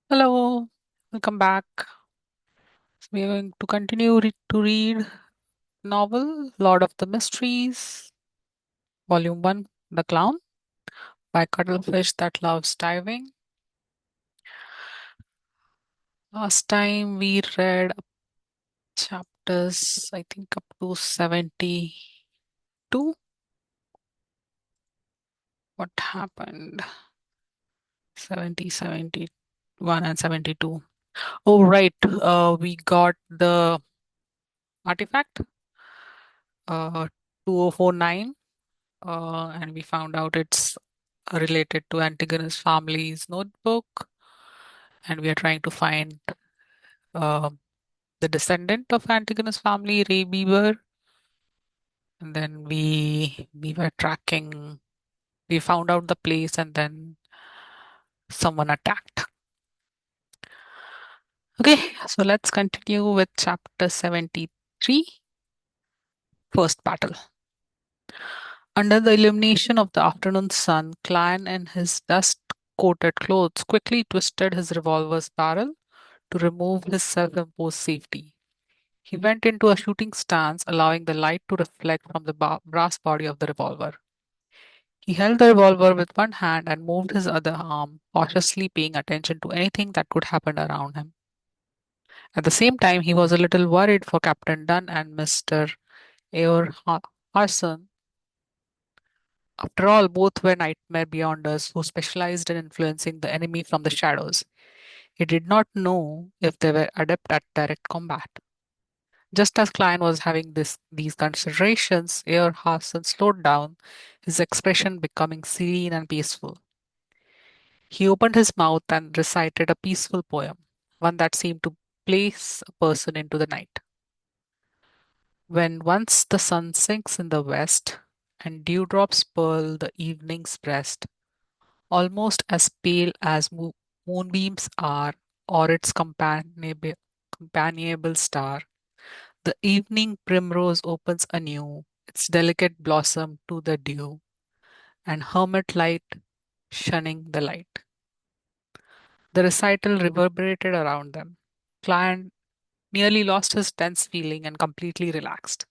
Hello, welcome back. So we are going to continue to read novel Lord of the Mysteries, Volume 1, The Clown by Cuttlefish That Loves Diving. Last time we read chapters, I think up to 72. What happened? 70, 71, and 72. Oh, right. We got the artifact, 2049, and we found out it's related to Antigonus family's notebook, and we are trying to find uh, the descendant of Antigonus family, Ray Beaver. And then we were tracking. We found out the place, and then someone attacked. Okay, so let's continue with chapter 73, first battle. Under the illumination of the afternoon sun, Klein in his dust-coated clothes quickly twisted his revolver's barrel to remove his self-imposed safety. He went into a shooting stance, allowing the light to reflect from the brass body of the revolver. He held the revolver with one hand and moved his other arm, cautiously paying attention to anything that could happen around him. At the same time, he was a little worried for Captain Dunn and Mr. Eor Harson. After all, both were nightmare beyonders who specialized in influencing the enemy from the shadows. He did not know if they were adept at direct combat. Just as Klein was having these considerations, Eor Hassan slowed down, his expression becoming serene and peaceful. He opened his mouth and recited a peaceful poem, one that seemed to place a person into the night. When once the sun sinks in the west, and dewdrops pearl the evening's breast, almost as pale as moonbeams are, or its companionable star, the evening primrose opens anew its delicate blossom to the dew, and hermit light shunning the light. The recital reverberated around them. Client nearly lost his tense feeling and completely relaxed.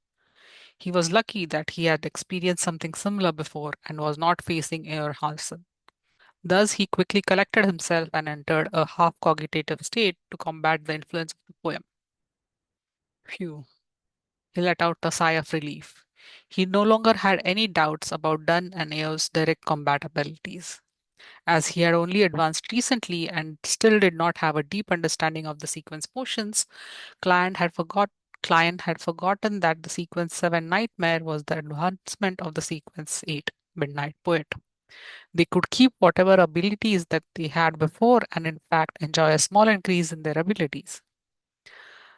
He was lucky that he had experienced something similar before and was not facing Air Halson. Thus, he quickly collected himself and entered a half cogitative state to combat the influence of the poem. Phew. He let out a sigh of relief. He no longer had any doubts about Dunn and Ao's direct combat abilities. As he had only advanced recently and still did not have a deep understanding of the sequence motions, client had forgot client had forgotten that the sequence 7 nightmare was the advancement of the sequence 8 midnight poet. They could keep whatever abilities that they had before and in fact enjoy a small increase in their abilities.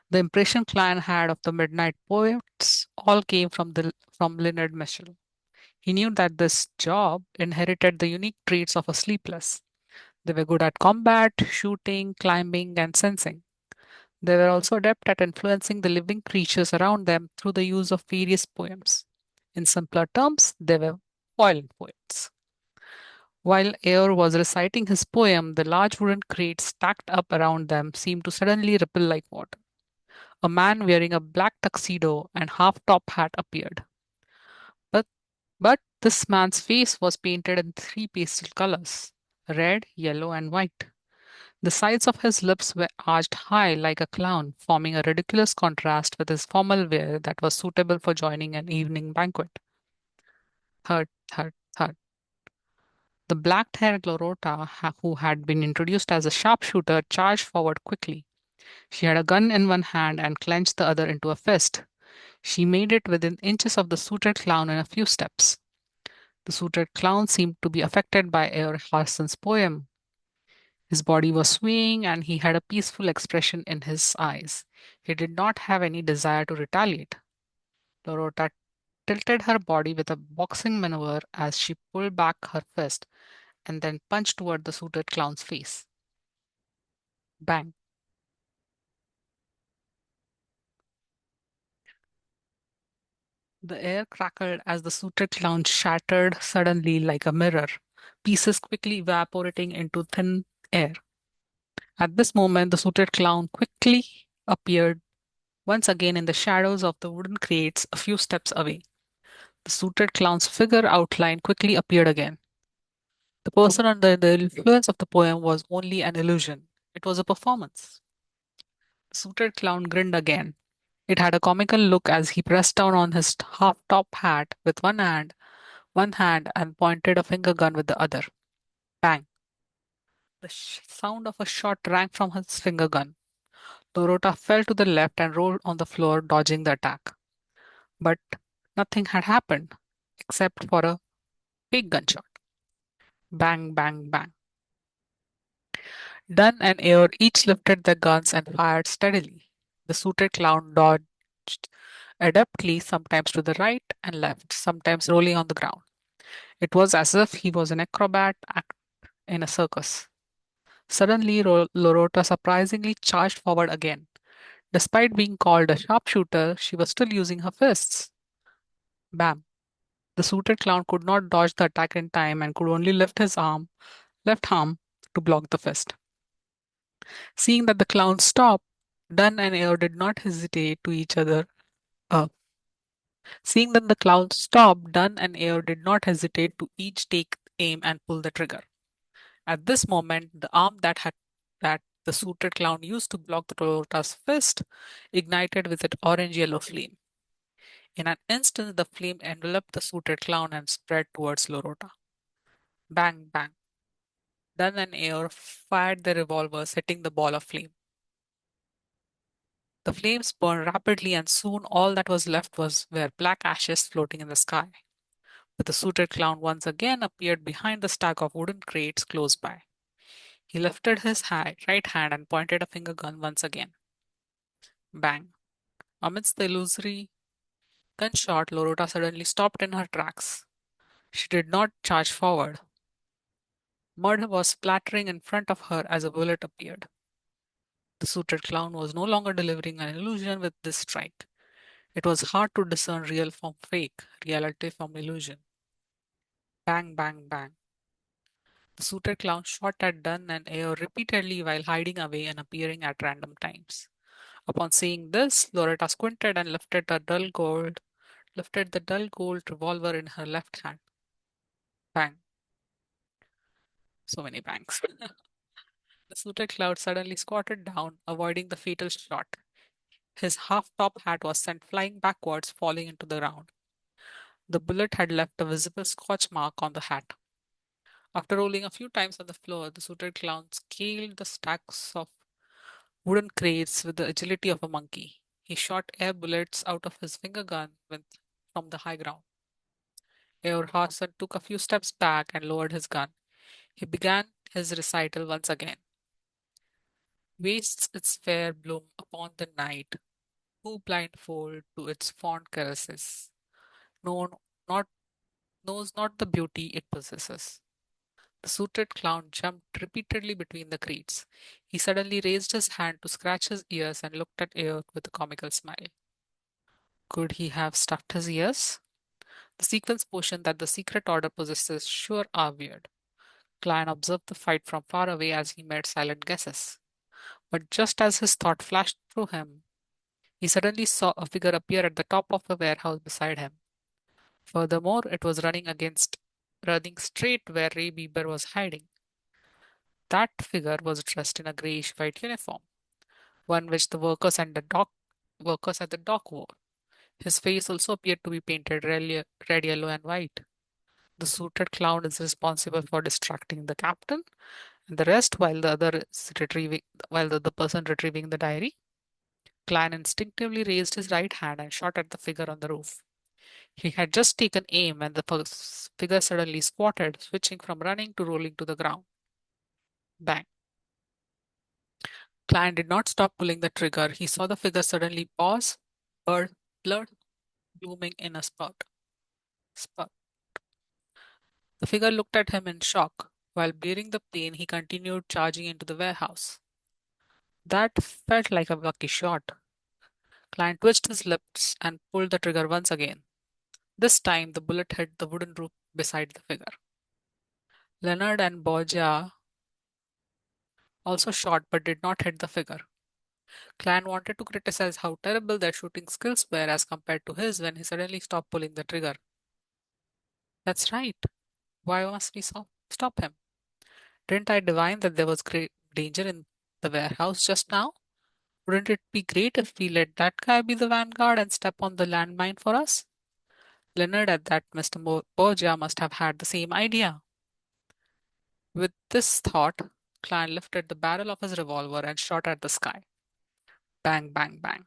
The impression Klein had of the Midnight Poets all came from Leonard Mitchell. He knew that this job inherited the unique traits of a sleepless. They were good at combat, shooting, climbing, and sensing. They were also adept at influencing the living creatures around them through the use of various poems. In simpler terms, they were violent poets. While Ayer was reciting his poem, the large wooden crates stacked up around them seemed to suddenly ripple like water. A man wearing a black tuxedo and half-top hat appeared. But but this man's face was painted in three pastel colors: red, yellow, and white. The sides of his lips were arched high like a clown, forming a ridiculous contrast with his formal wear that was suitable for joining an evening banquet. Third, third, third. The black-haired Lorota, who had been introduced as a sharpshooter, charged forward quickly. She had a gun in one hand and clenched the other into a fist. She made it within inches of the suited clown in a few steps. The suited clown seemed to be affected by Eor Harson's poem. His body was swaying and he had a peaceful expression in his eyes. He did not have any desire to retaliate. Lorota tilted her body with a boxing maneuver as she pulled back her fist and then punched toward the suited clown's face. Bang! The air crackled as the suited clown shattered suddenly like a mirror, pieces quickly evaporating into thin air. At this moment, the suited clown quickly appeared once again in the shadows of the wooden crates a few steps away. The suited clown's figure outline quickly appeared again. The person under the influence of the poem was only an illusion. It was a performance. The suited clown grinned again. It had a comical look as he pressed down on his half-top hat with one hand and pointed a finger gun with the other. Bang! The sound of a shot rang from his finger gun. Dorota fell to the left and rolled on the floor, dodging the attack. But nothing had happened except for a big gunshot. Bang, bang, bang. Dunn and Ayer each lifted their guns and fired steadily. The suited clown dodged adeptly, sometimes to the right and left, sometimes rolling on the ground. It was as if he was an acrobat act in a circus. Suddenly, Lorota surprisingly charged forward again. Despite being called a sharpshooter, she was still using her fists. Bam! The suited clown could not dodge the attack in time and could only lift his left arm, to block the fist. Seeing that the clown stopped, Dunn and Air did not hesitate to each other. Uh, Seeing that the clown stopped, Dunn and Air did not hesitate to each take aim and pull the trigger. At this moment, the arm that the suited clown used to block the Toyota's fist ignited with an orange-yellow flame. In an instant, the flame enveloped the suited clown and spread towards Lorota. Bang, bang. Dunn and Air fired their revolvers, hitting the ball of flame. The flames burned rapidly, and soon all that was left were black ashes floating in the sky. But the suited clown once again appeared behind the stack of wooden crates close by. He lifted his right hand and pointed a finger gun once again. Bang! Amidst the illusory gunshot, Lorota suddenly stopped in her tracks. She did not charge forward. Mud was splattering in front of her as a bullet appeared. The suited clown was no longer delivering an illusion with this strike. It was hard to discern real from fake, reality from illusion. Bang, bang, bang. The suited clown shot at Dunn and Air repeatedly while hiding away and appearing at random times. Upon seeing this, Loretta squinted and lifted the dull gold revolver in her left hand. Bang. So many bangs. The suited clown suddenly squatted down, avoiding the fatal shot. His half-top hat was sent flying backwards, falling into the ground. The bullet had left a visible scotch mark on the hat. After rolling a few times on the floor, the suited clown scaled the stacks of wooden crates with the agility of a monkey. He shot air bullets out of his finger gun from the high ground. Eorhazen took a few steps back and lowered his gun. He began his recital once again. Wastes its fair bloom upon the night, who blindfold to its fond caresses, know not, knows not the beauty it possesses. The suited clown jumped repeatedly between the crates. He suddenly raised his hand to scratch his ears and looked at Eork with a comical smile. Could he have stuffed his ears? The sequence portion that the secret order possesses sure are weird. Klein observed the fight from far away as he made silent guesses. But just as his thought flashed through him, he suddenly saw a figure appear at the top of the warehouse beside him. Furthermore, it was running straight where Ray Bieber was hiding. That figure was dressed in a grayish-white uniform, one which the workers at the dock wore. His face also appeared to be painted red, yellow, and white. The suited clown is responsible for distracting the captain, and the rest while the other person retrieving the diary. Klein instinctively raised his right hand and shot at the figure on the roof. He had just taken aim when the figure suddenly squatted, switching from running to rolling to the ground. Bang. Klein did not stop pulling the trigger. He saw the figure suddenly pause, blood blooming in a spurt. The figure looked at him in shock. While bearing the pain, he continued charging into the warehouse. That felt like a lucky shot. Klein twitched his lips and pulled the trigger once again. This time, the bullet hit the wooden roof beside the figure. Leonard and Borgia also shot but did not hit the figure. Clan wanted to criticize how terrible their shooting skills were as compared to his when he suddenly stopped pulling the trigger. That's right. Why must we stop him? Didn't I divine that there was great danger in the warehouse just now? Wouldn't it be great if we let that guy be the vanguard and step on the landmine for us? Leonard at that Mr. Borgia must have had the same idea. With this thought, Klein lifted the barrel of his revolver and shot at the sky. Bang, bang, bang.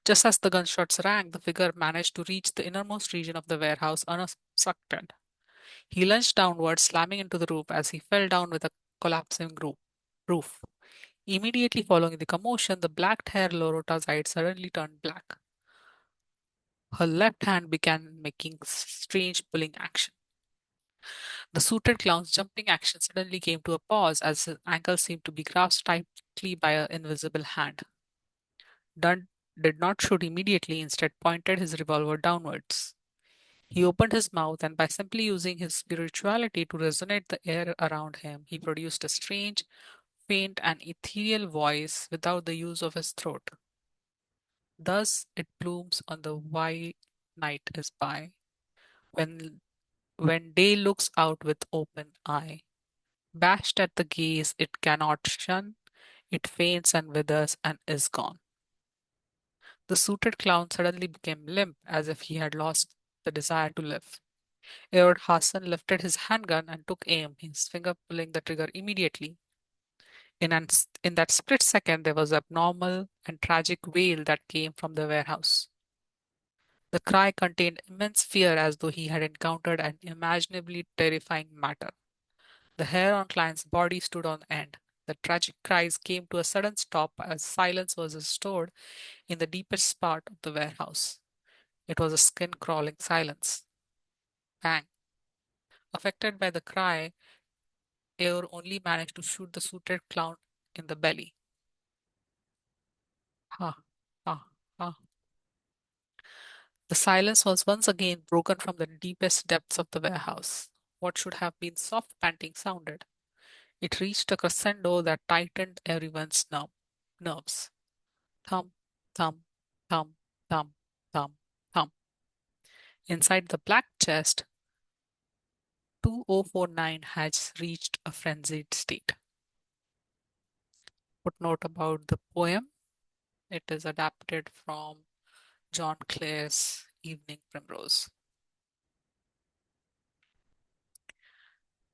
Just as the gunshots rang, the figure managed to reach the innermost region of the warehouse unobstructed. He lunged downward, slamming into the roof as he fell down with a collapsing roof. Immediately following the commotion, the black-haired Lorota's eyes suddenly turned black. Her left hand began making strange pulling action. The suited clown's jumping action suddenly came to a pause as his ankle seemed to be grasped tightly by an invisible hand. Dunn did not shoot immediately, instead pointed his revolver downwards. He opened his mouth and by simply using his spirituality to resonate the air around him, he produced a strange, faint and ethereal voice without the use of his throat. Thus it blooms on the white night is by, when when day looks out with open eye. Bashed at the gaze it cannot shun, it faints and withers and is gone. The suited clown suddenly became limp as if he had lost the desire to live. Edward Hassan lifted his handgun and took aim, his finger pulling the trigger immediately. In that split second, there was an abnormal and tragic wail that came from the warehouse. The cry contained immense fear as though he had encountered an imaginably terrifying matter. The hair on Klein's body stood on end. The tragic cries came to a sudden stop as silence was restored in the deepest part of the warehouse. It was a skin crawling silence. Bang! Affected by the cry, Eeyore only managed to shoot the suited clown in the belly. Ha! Ha! Ha! The silence was once again broken from the deepest depths of the warehouse. What should have been soft panting sounded. It reached a crescendo that tightened everyone's nerves. Thump, thump, thump, thump, thump, thump. Inside the black chest, 2049 has reached a frenzied state. Footnote about the poem. It is adapted from John Clare's Evening Primrose.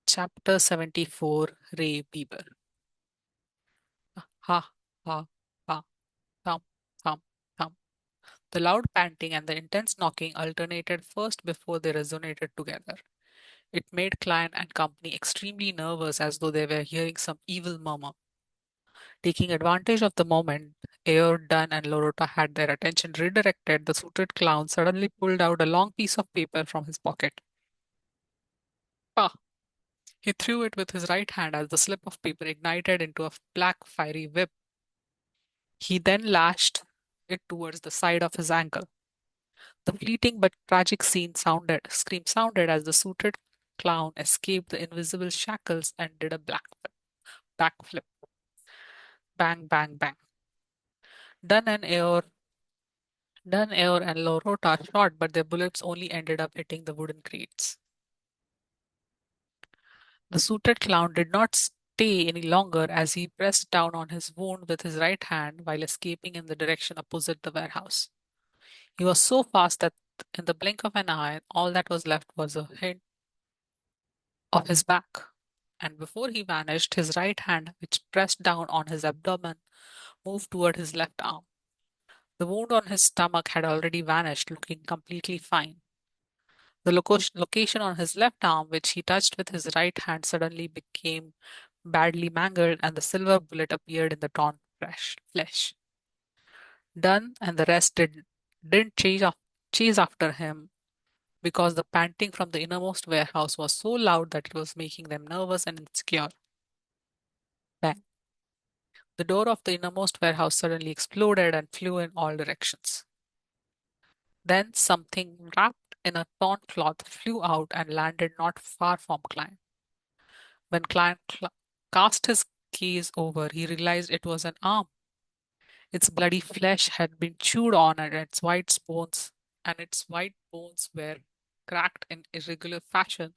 Chapter 74, Ray Bieber. Ha, ha, ha, thump, thump, thump. The loud panting and the intense knocking alternated first before they resonated together. It made Klein and company extremely nervous as though they were hearing some evil murmur. Taking advantage of the moment, Ayer, Dunn, and Lorota had their attention redirected, the suited clown suddenly pulled out a long piece of paper from his pocket. Ah! He threw it with his right hand as the slip of paper ignited into a black fiery whip. He then lashed it towards the side of his ankle. The fleeting but tragic scream sounded as the suited clown escaped the invisible shackles and did a backflip. Bang, bang, bang. Dunn and Ayer, Dunn, Ayer, and Lorota shot, but their bullets only ended up hitting the wooden crates. The suited clown did not stay any longer as he pressed down on his wound with his right hand while escaping in the direction opposite the warehouse. He was so fast that in the blink of an eye, all that was left was a hint of his back. And before he vanished, his right hand, which pressed down on his abdomen, moved toward his left arm. The wound on his stomach had already vanished, looking completely fine. The location on his left arm, which he touched with his right hand, suddenly became badly mangled, and the silver bullet appeared in the torn flesh. Dunn and the rest didn't chase after him because the panting from the innermost warehouse was so loud that it was making them nervous and insecure. Bang! The door of the innermost warehouse suddenly exploded and flew in all directions. Then something wrapped in a torn cloth flew out and landed not far from Klein. When Klein cast his gaze over, he realized it was an arm. Its bloody flesh had been chewed on, and its white bones were cracked in irregular fashion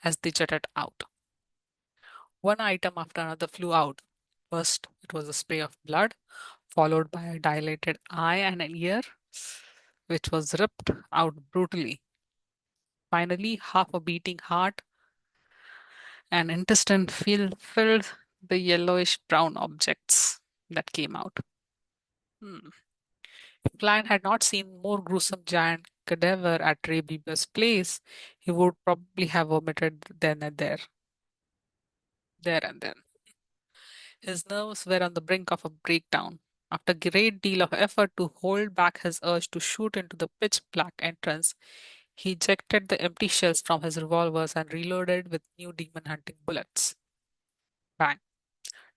as they jutted out. One item after another flew out. First, it was a spray of blood, followed by a dilated eye and an ear, which was ripped out brutally. Finally, half a beating heart and intestine filled the yellowish brown objects that came out. Hmm. If Klein had not seen more gruesome giant cadaver at Ray Bieber's place, he would probably have vomited there and then. His nerves were on the brink of a breakdown. After a great deal of effort to hold back his urge to shoot into the pitch black entrance, he ejected the empty shells from his revolvers and reloaded with new demon hunting bullets. Bang!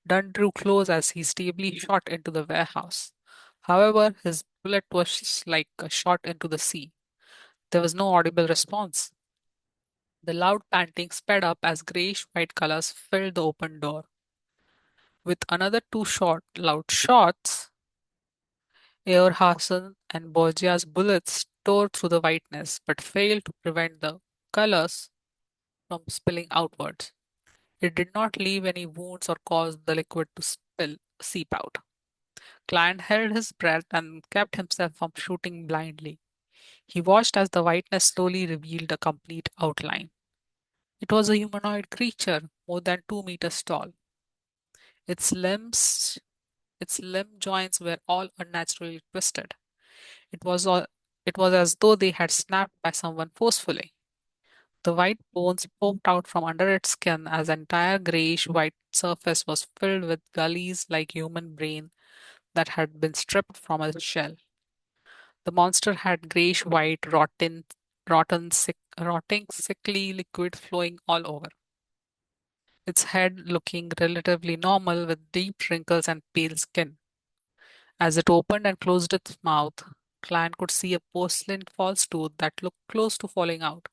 Dunn drew close as he stably shot into the warehouse. However, his bullet was like a shot into the sea. There was no audible response. The loud panting sped up as grayish white colors filled the open door. With another two loud shots, Eorhazen and Borgia's bullets tore through the whiteness but failed to prevent the colors from spilling outwards. It did not leave any wounds or cause the liquid to seep out. Client held his breath and kept himself from shooting blindly. He watched as the whiteness slowly revealed a complete outline. It was a humanoid creature, more than 2 meters tall. Its limbs, its limb joints were all unnaturally twisted. It was all, it was as though they had snapped by someone forcefully. The white bones poked out from under its skin as the entire grayish white surface was filled with gullies like human brain that had been stripped from a shell. The monster had grayish white, rotting, sickly liquid flowing all over. Its head looking relatively normal with deep wrinkles and pale skin. As it opened and closed its mouth, Clan could see a porcelain false tooth that looked close to falling out.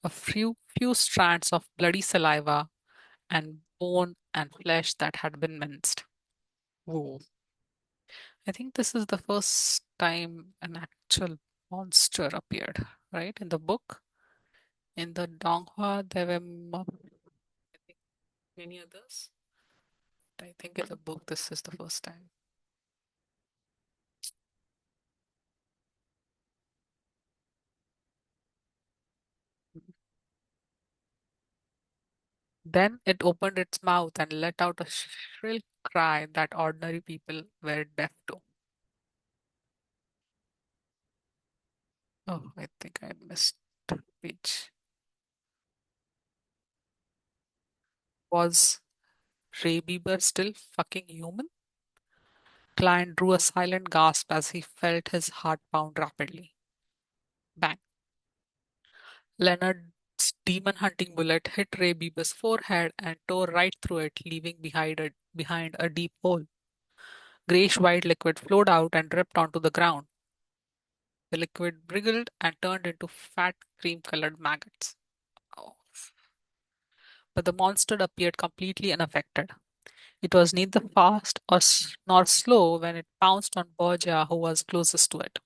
A few strands of bloody saliva and bone and flesh that had been minced. Whoa. I think this is the first time an actual monster appeared, right? In the book. In the Donghua, there were I think many others. I think in the book, this is the first time. Then it opened its mouth and let out a shrill cry that ordinary people were deaf to. Oh, I think I missed a page. Was Ray Bieber still fucking human? Klein drew a silent gasp as he felt his heart pound rapidly. Bang. Leonard's demon hunting bullet hit Ray Bieber's forehead and tore right through it, leaving behind a deep hole. Grayish white liquid flowed out and dripped onto the ground. The liquid wriggled and turned into fat cream colored maggots. Oh. But the monster appeared completely unaffected. It was neither fast nor slow when it pounced on Borgia, who was closest to it.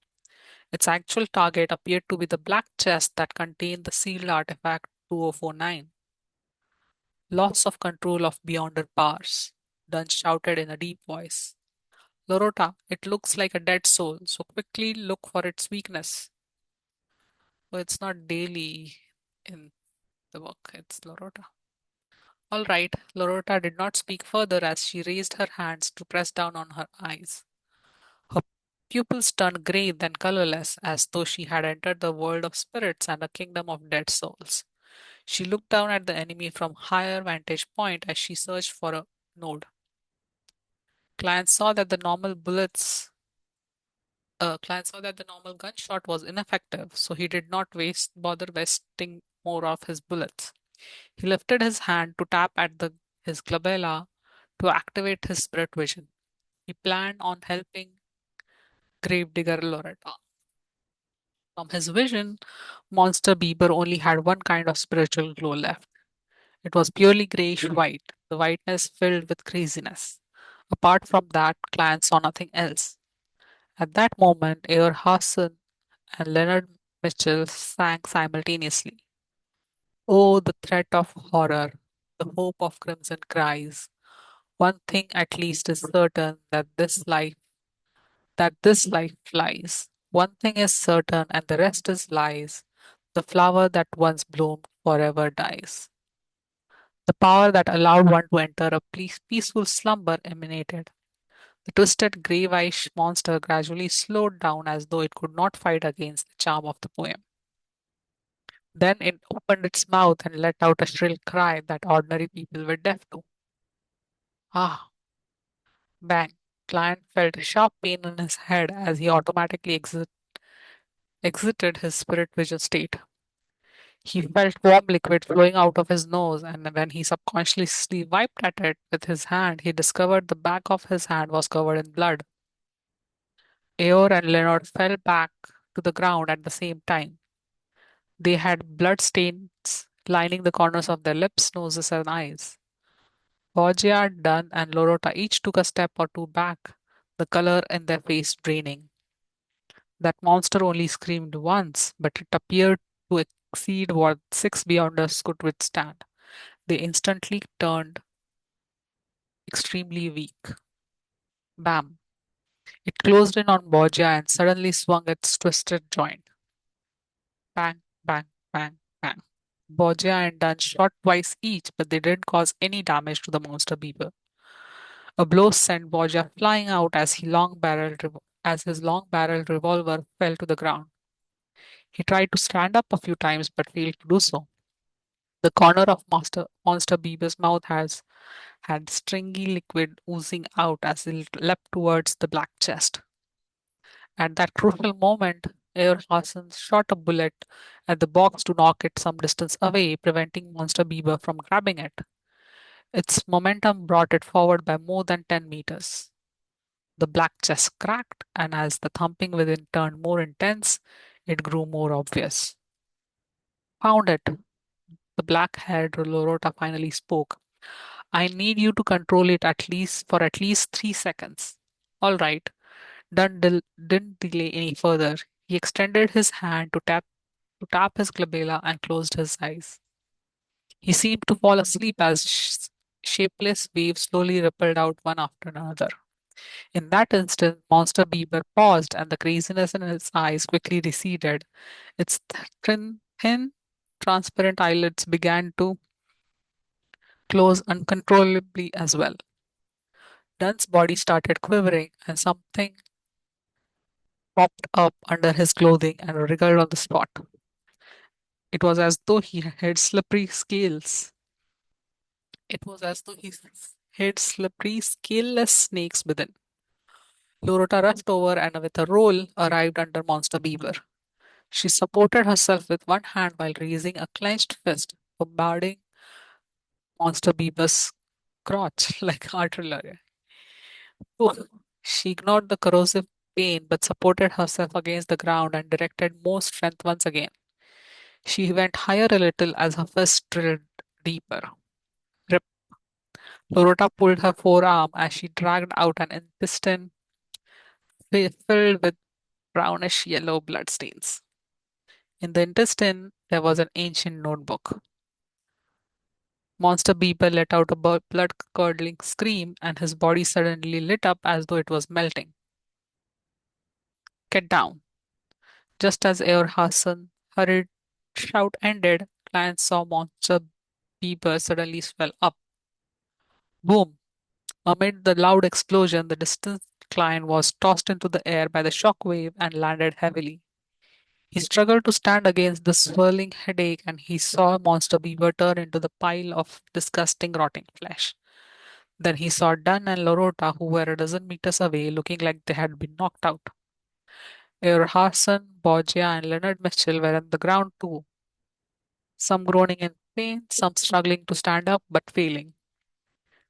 Its actual target appeared to be the black chest that contained the sealed artifact 2049. Loss of control of Beyonder powers. Dunn shouted in a deep voice. Lorota, it looks like a dead soul, so quickly look for its weakness. Oh, it's not daily in the book, it's Lorota. All right, Lorota did not speak further as she raised her hands to press down on her eyes. Her pupils turned grey then colorless, as though she had entered the world of spirits and a kingdom of dead souls. She looked down at the enemy from higher vantage point as she searched for a node. Client saw that the normal bullets Client saw that the normal gunshot was ineffective, so he did not bother wasting more of his bullets. He lifted his hand to tap at his glabella to activate his spirit vision. He planned on helping Gravedigger Loretta. From his vision, Monster Bieber only had one kind of spiritual glow left. It was purely grayish white. the whiteness filled with craziness. Apart from that, Clan saw nothing else. At that moment, Eor Hassan and Leonard Mitchell sang simultaneously. Oh, the threat of horror, the hope of crimson cries. One thing at least is certain that this life flies. One thing is certain, and the rest is lies. The flower that once bloomed forever dies. The power that allowed one to enter a peaceful slumber emanated. The twisted grey-ish monster gradually slowed down as though it could not fight against the charm of the poem. Then it opened its mouth and let out a shrill cry that ordinary people were deaf to. Ah, bang! Client felt a sharp pain in his head as he automatically exited his spirit vision state. He felt warm liquid flowing out of his nose, and when he subconsciously wiped at it with his hand, he discovered the back of his hand was covered in blood. Eeyore and Leonard fell back to the ground at the same time. They had blood stains lining the corners of their lips, noses, and eyes. Borgia, Dunn, and Lorota each took a step or two back, the color in their face draining. That monster only screamed once, but it appeared to exceed what six beyonders could withstand. They instantly turned extremely weak. Bam! It closed in on Borgia and suddenly swung its twisted joint. Bang, bang, bang, bang. Borgia and Dunn shot twice each, but they didn't cause any damage to the monster beaver. A blow sent Borgia flying out as his long-barreled revolver fell to the ground. He tried to stand up a few times but failed to do so. The corner of Monster Beaver's mouth had stringy liquid oozing out as he leapt towards the black chest. At that crucial moment, Air Hassan shot a bullet at the box to knock it some distance away, preventing Monster Beaver from grabbing it. Its momentum brought it forward by more than 10 meters. The black chest cracked, and as the thumping within turned more intense, it grew more obvious. Found it, the black haired Lorota finally spoke. I need you to control it at least 3 seconds. All right. Didn't delay any further. He extended his hand to tap his glabella and closed his eyes. He seemed to fall asleep as shapeless waves slowly rippled out one after another. In that instant, Monster Beaver paused, and the craziness in its eyes quickly receded. Its thin, transparent eyelids began to close uncontrollably as well. Dunn's body started quivering, and something popped up under his clothing and wriggled on the spot. It was as though he had slippery scales. It was as though he had slippery, scaleless snakes within. Lorota rushed over and with a roll arrived under Monster Beaver. She supported herself with one hand while raising a clenched fist, bombarding Monster Beaver's crotch like artillery. Oof. She ignored the corrosive pain but supported herself against the ground and directed more strength once again. She went higher a little as her fist drilled deeper. Rip. Lorota pulled her forearm as she dragged out an intestine filled with brownish yellow bloodstains. In the intestine, there was an ancient notebook. Monster Beaver let out a blood-curdling scream, and his body suddenly lit up as though it was melting. Get down. Just as Eor Hassan hurried shout ended, Client saw Monster Beaver suddenly swell up. Boom! Amid the loud explosion, the distant client was tossed into the air by the shock wave and landed heavily. He struggled to stand against the swirling headache, and he saw Monster Beaver turn into the pile of disgusting rotting flesh. Then he saw Dunn and Lorota, who were a dozen meters away, looking like they had been knocked out. Earharson, Borgia, and Leonard Mitchell were on the ground too, some groaning in pain, some struggling to stand up but failing.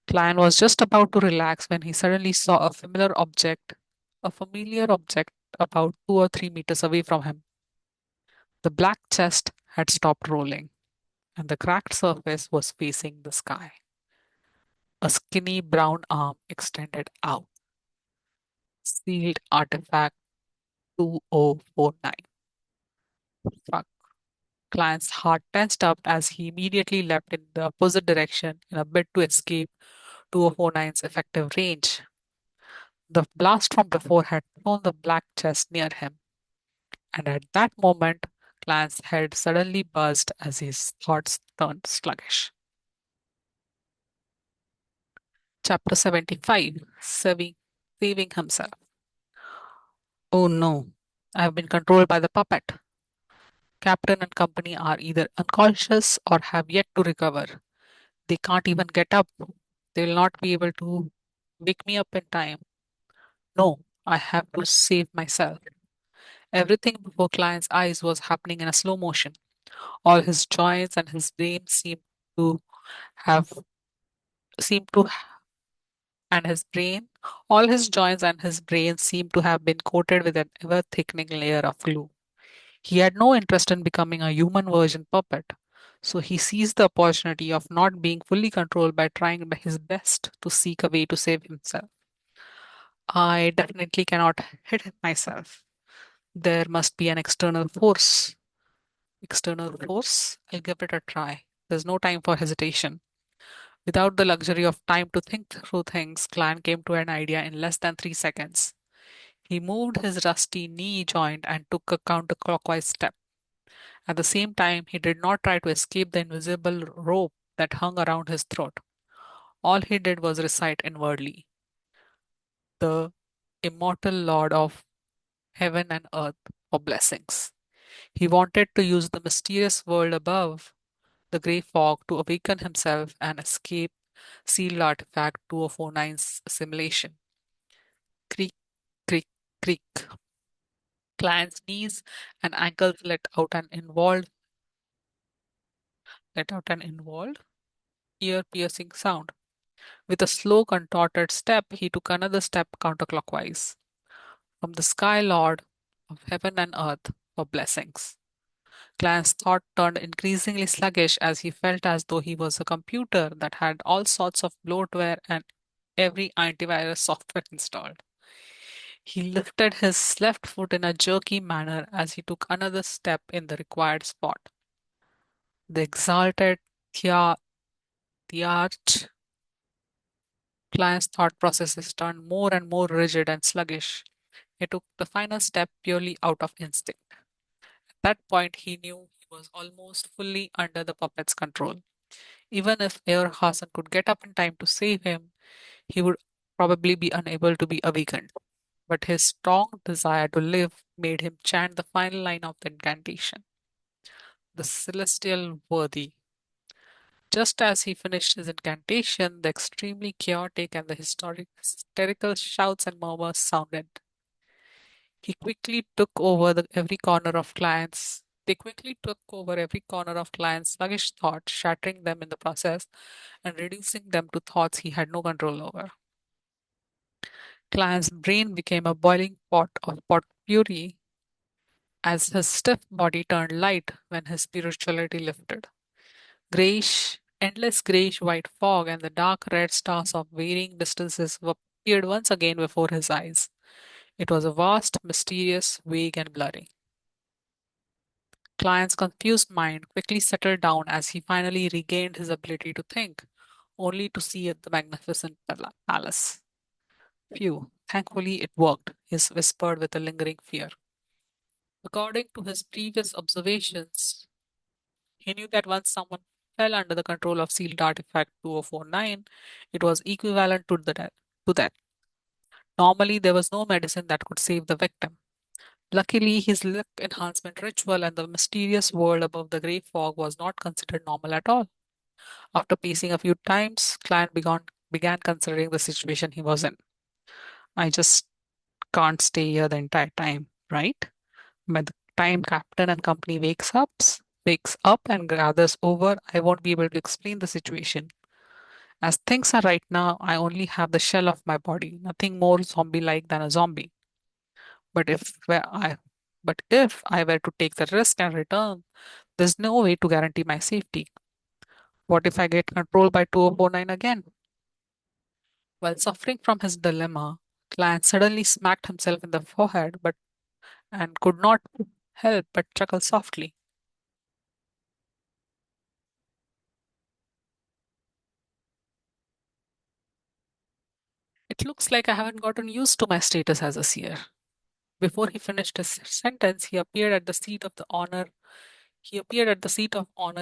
Klein was just about to relax when he suddenly saw a familiar object about 2 or 3 meters away from him. The black chest had stopped rolling, and the cracked surface was facing the sky. A skinny brown arm extended out. Sealed artifact 2049. Fuck. Client's heart tensed up as he immediately leapt in the opposite direction in a bid to escape 2049's effective range. The blast from before had thrown the black chest near him, and at that moment, Client's head suddenly buzzed as his thoughts turned sluggish. Chapter 75. Saving himself. Oh no, I have been controlled by the puppet. Captain and company are either unconscious or have yet to recover. They can't even get up. They will not be able to wake me up in time. No, I have to save myself. Everything before Client's eyes was happening in a slow motion. All his joints and his brain to have seemed to and his brain all his joints and his brain seemed to have been coated with an ever thickening layer of glue. He had no interest in becoming a human version puppet, so he seized the opportunity of not being fully controlled by trying his best to seek a way to save himself. I definitely cannot hit it myself. There must be an external force. External force? I'll give it a try. There's no time for hesitation. Without the luxury of time to think through things, Clan came to an idea in less than 3 seconds. He moved his rusty knee joint and took a counterclockwise step. At the same time, he did not try to escape the invisible rope that hung around his throat. All he did was recite inwardly, the immortal Lord of heaven and earth for blessings. He wanted to use the mysterious world above the grey fog to awaken himself and escape sealed artifact 2049's assimilation. Creak, creak, creak. Client's knees and ankles let out an involved, ear-piercing sound. With a slow, contorted step, he took another step counterclockwise. From the Sky Lord of heaven and earth for blessings. Clan's thought turned increasingly sluggish as he felt as though he was a computer that had all sorts of bloatware and every antivirus software installed. He lifted his left foot in a jerky manner as he took another step in the required spot. The exalted Thea, Thearch Client's thought processes turned more and more rigid and sluggish. He took the final step purely out of instinct. At that point, he knew he was almost fully under the puppet's control. Even if Earhasen could get up in time to save him, he would probably be unable to be awakened. But his strong desire to live made him chant the final line of the incantation, the celestial worthy. Just as he finished his incantation, the extremely chaotic and the hysterical shouts and murmurs sounded. He quickly took over every corner of clients. They quickly took over every corner of clients' sluggish thoughts, shattering them in the process and reducing them to thoughts he had no control over. Client's brain became a boiling pot of potpourri as his stiff body turned light when his spirituality lifted. Endless grayish white fog and the dark red stars of varying distances appeared once again before his eyes. It was a vast, mysterious, vague, and blurry. Client's confused mind quickly settled down as he finally regained his ability to think, only to see the magnificent palace. Phew, thankfully it worked, he whispered with a lingering fear. According to his previous observations, he knew that once someone fell under the control of sealed artifact 2049, it was equivalent to death. Normally, there was no medicine that could save the victim. Luckily, his luck enhancement ritual and the mysterious world above the grey fog was not considered normal at all. After pacing a few times, began considering the situation he was in. I just can't stay here the entire time, right? By the time Captain and company wakes up and gathers over, I won't be able to explain the situation. As things are right now, I only have the shell of my body, nothing more zombie-like than a zombie. But if I were to take the risk and return, there's no way to guarantee my safety. What if I get controlled by 2049 again? While suffering from his dilemma, Clan suddenly smacked himself in the forehead but and could not help but chuckle softly. It looks like I haven't gotten used to my status as a seer. Before he finished his sentence, he appeared at the seat of honor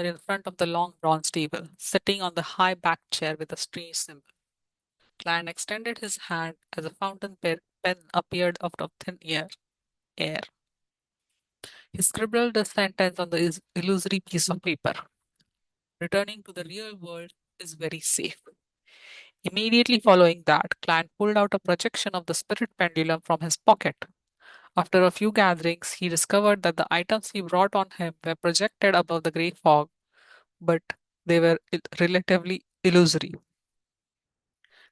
in front of the long bronze table, sitting on the high backed chair with a strange symbol. Clan extended his hand as a pen appeared out of air. He scribbled a sentence on the illusory piece of paper. Returning to the real world is very safe. Immediately following that, Clan pulled out a projection of the spirit pendulum from his pocket. After a few gatherings, he discovered that the items he brought on him were projected above the grey fog, but they were relatively illusory.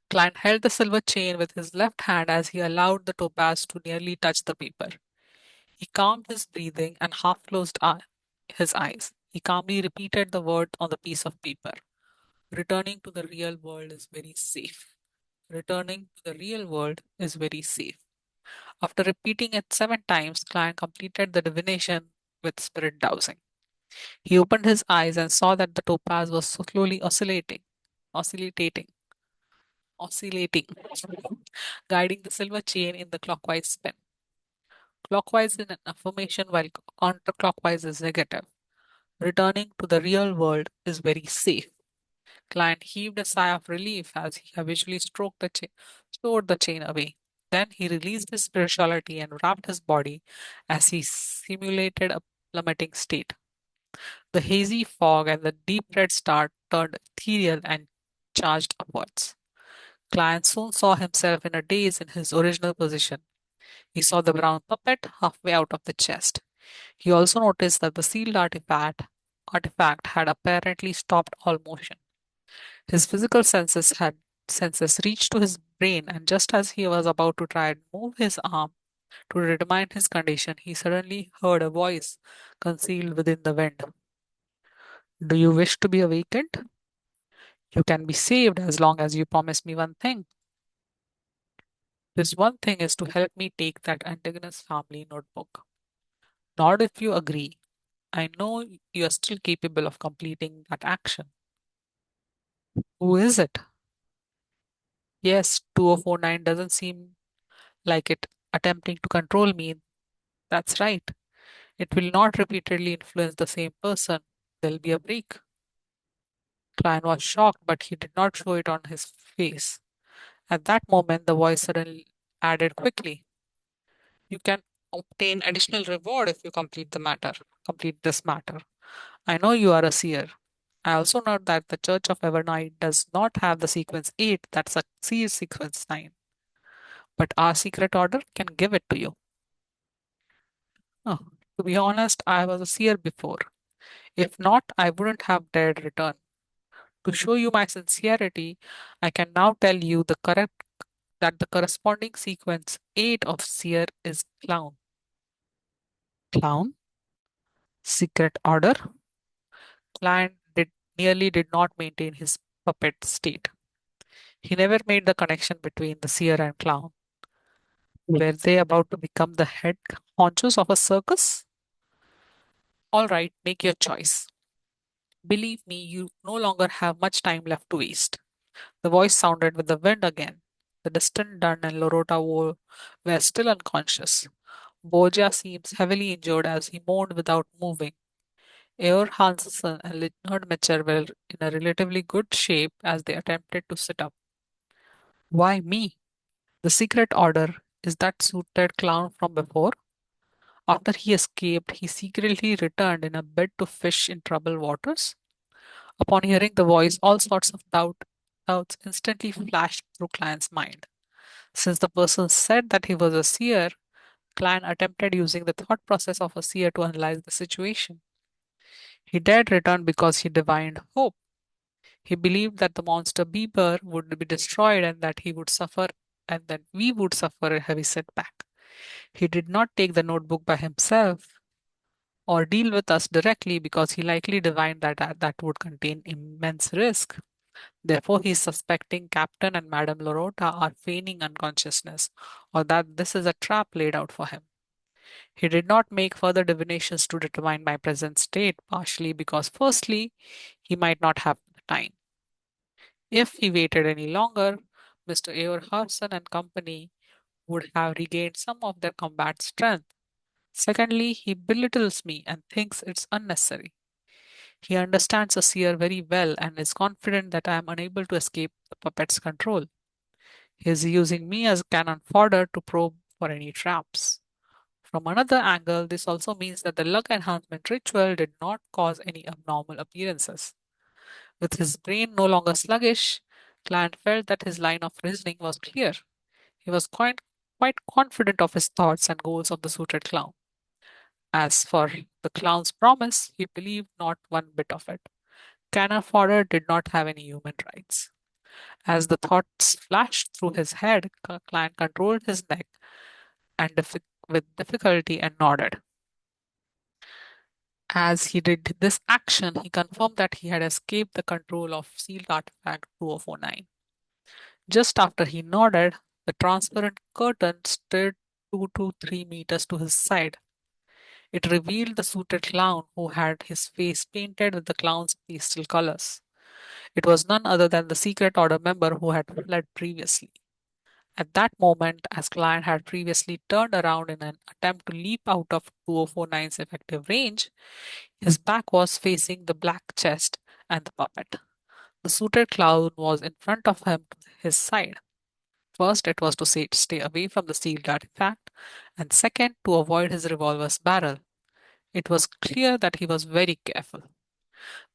Klein held the silver chain with his left hand as he allowed the topaz to nearly touch the paper. He calmed his breathing and his eyes. He calmly repeated the word on the piece of paper. Returning to the real world is very safe. Returning to the real world is very safe. After repeating it 7 times, Klein completed the divination with spirit dowsing. He opened his eyes and saw that the topaz was slowly oscillating, oscillating, guiding the silver chain in the clockwise spin. Clockwise is an affirmation while counterclockwise is negative. Returning to the real world is very safe. Client heaved a sigh of relief as he habitually stored the chain away. Then he released his spirituality and wrapped his body as he simulated a plummeting state. The hazy fog and the deep red star turned ethereal and charged upwards. Client soon saw himself in a daze in his original position. He saw the brown puppet halfway out of the chest. He also noticed that the sealed artifact had apparently stopped all motion. His physical senses reached to his brain, and just as he was about to try and move his arm to determine his condition, he suddenly heard a voice concealed within the wind. Do you wish to be awakened? You can be saved as long as you promise me one thing. This one thing is to help me take that Antigonus family notebook. Not if you agree. I know you are still capable of completing that action. Who is it? Yes, 2049 doesn't seem like it attempting to control me. That's right. It will not repeatedly influence the same person. There'll be a break. Klein was shocked, but he did not show it on his face. At that moment, the voice suddenly added quickly, you can obtain additional reward if you complete this matter. I know you are a seer. I also note that the Church of Evernight does not have the sequence 8 that succeeds sequence 9, but our secret order can give it to you. Oh, to be honest, I was a seer before. If not, I wouldn't have dared return. To show you my sincerity, I can now tell you that the corresponding sequence 8 of seer is clown. Clown? Secret order? Client nearly did not maintain his puppet state. He never made the connection between the seer and clown. Were they about to become the head honchos of a circus? All right, make your choice. Believe me, you no longer have much time left to waste. The voice sounded with the wind again. The distant Dunn and were still unconscious. Borgia seems heavily injured as he moaned without moving. Eor Hansen and Leonard Mitchell were in a relatively good shape as they attempted to sit up. Why me? The secret order is that suited clown from before. After he escaped, he secretly returned in a bid to fish in troubled waters. Upon hearing the voice, all sorts of doubts instantly flashed through Client's mind. Since the person said that he was a seer, Client attempted using the thought process of a seer to analyze the situation. He dared return because he divined hope. He believed that the monster Beaver would be destroyed and that we would suffer a heavy setback. He did not take the notebook by himself or deal with us directly because he likely divined that would contain immense risk. Therefore, he is suspecting Captain and Madame Lorota are feigning unconsciousness, or that this is a trap laid out for him. He did not make further divinations to determine my present state, partially because, firstly, he might not have the time. If he waited any longer, Mr. Eorharson and company would have regained some of their combat strength. Secondly, he belittles me and thinks it's unnecessary. He understands the seer very well and is confident that I am unable to escape the puppet's control. He is using me as cannon fodder to probe for any traps. From another angle, this also means that the luck enhancement ritual did not cause any abnormal appearances. With his brain no longer sluggish, Client felt that his line of reasoning was clear. He was quite confident of his thoughts and goals of the suited clown. As for the clown's promise, he believed not one bit of it. Cannon fodder did not have any human rights. As the thoughts flashed through his head, Client controlled his neck and with difficulty and nodded. As he did this action, he confirmed that he had escaped the control of sealed artifact 2049. Just after he nodded, the transparent curtain stood 2 to 3 meters to his side. It revealed the suited clown who had his face painted with the clown's pastel colors. It was none other than the secret order member who had fled previously. At that moment, as Client had previously turned around in an attempt to leap out of 2049's effective range, his back was facing the black chest and the puppet. The suited clown was in front of him to his side. First, it was to stay away from the sealed artifact, and second, to avoid his revolver's barrel. It was clear that he was very careful.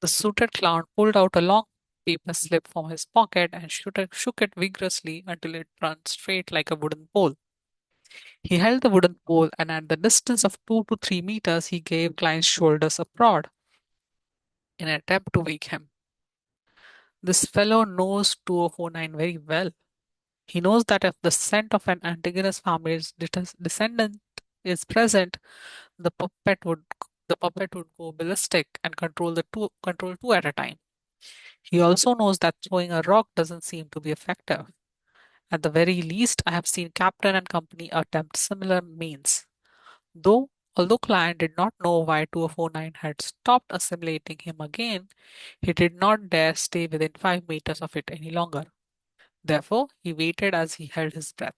The suited clown pulled out a long paper slip from his pocket and shook it vigorously until it turned straight like a wooden pole. He held the wooden pole, and at the distance of 2 to 3 meters, he gave Klein's shoulders a prod in an attempt to wake him. This fellow knows 2049 very well. He knows that if the scent of an Antigonus family's descendant is present, the puppet would the puppet would go ballistic and control two at a time. He also knows that throwing a rock doesn't seem to be effective. At the very least, I have seen Captain and company attempt similar means. Although Client did not know why 2049 had stopped assimilating him again, he did not dare stay within 5 meters of it any longer. Therefore, he waited as he held his breath.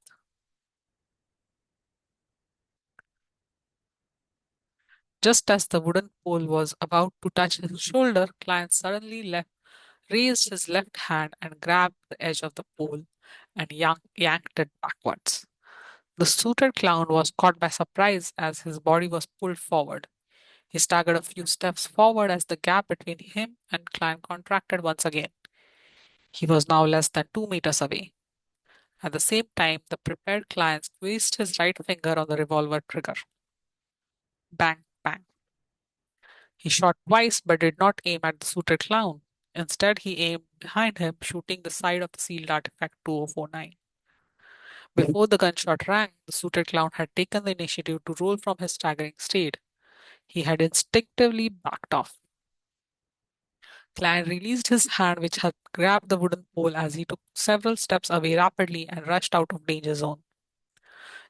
Just as the wooden pole was about to touch his shoulder, Client suddenly raised his left hand and grabbed the edge of the pole and yanked it backwards. The suited clown was caught by surprise as his body was pulled forward. He staggered a few steps forward as the gap between him and Client contracted once again. He was now less than 2 meters away. At the same time, the prepared client squeezed his right finger on the revolver trigger. Bang, bang. He shot twice but did not aim at the suited clown. Instead, he aimed behind him, shooting the side of the sealed artifact 2049. Before the gunshot rang, the suited clown had taken the initiative to roll from his staggering state. He had instinctively backed off. Clan released his hand, which had grabbed the wooden pole as he took several steps away rapidly and rushed out of danger zone.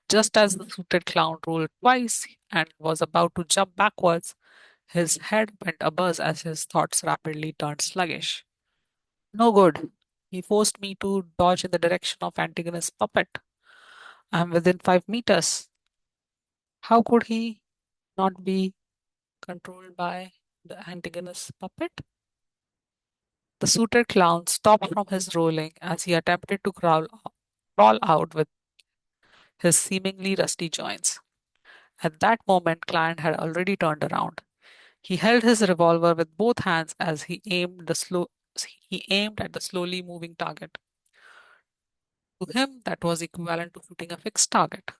Just as the suited clown rolled twice and was about to jump backwards, his head went abuzz as his thoughts rapidly turned sluggish. No good. He forced me to dodge in the direction of Antigonus' puppet. I am within 5 meters. How could he not be controlled by the Antigonus puppet? The suited clown stopped from his rolling as he attempted to crawl out with his seemingly rusty joints. At that moment, Client had already turned around. He held his revolver with both hands as he aimed at the slowly moving target. To him, that was equivalent to shooting a fixed target.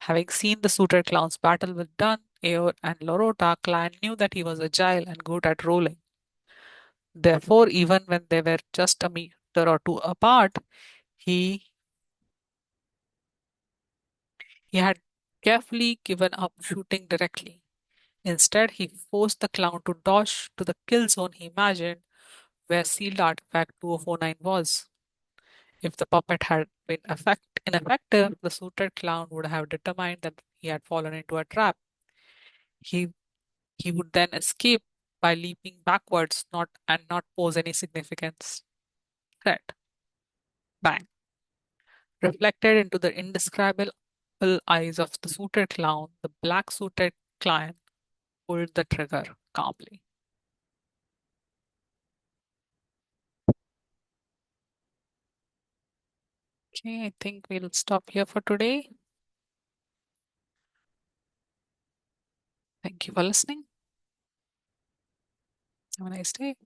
Having seen the suited clown's battle with Dunn, Eeyore, and Lorota, Client knew that he was agile and good at rolling. Therefore, even when they were just a meter or two apart, he he had carefully given up shooting directly. Instead, he forced the clown to dodge to the kill zone he imagined, where sealed artifact 2049 was. If the puppet had been ineffective, the suited clown would have determined that he had fallen into a trap. He he would then escape by leaping backwards, not pose any significance threat. Bang. Reflected into the indescribable eyes of the suited clown, the black suited clown pulled the trigger calmly. Okay, I think we'll stop here for today. Thank you for listening. Have a nice day.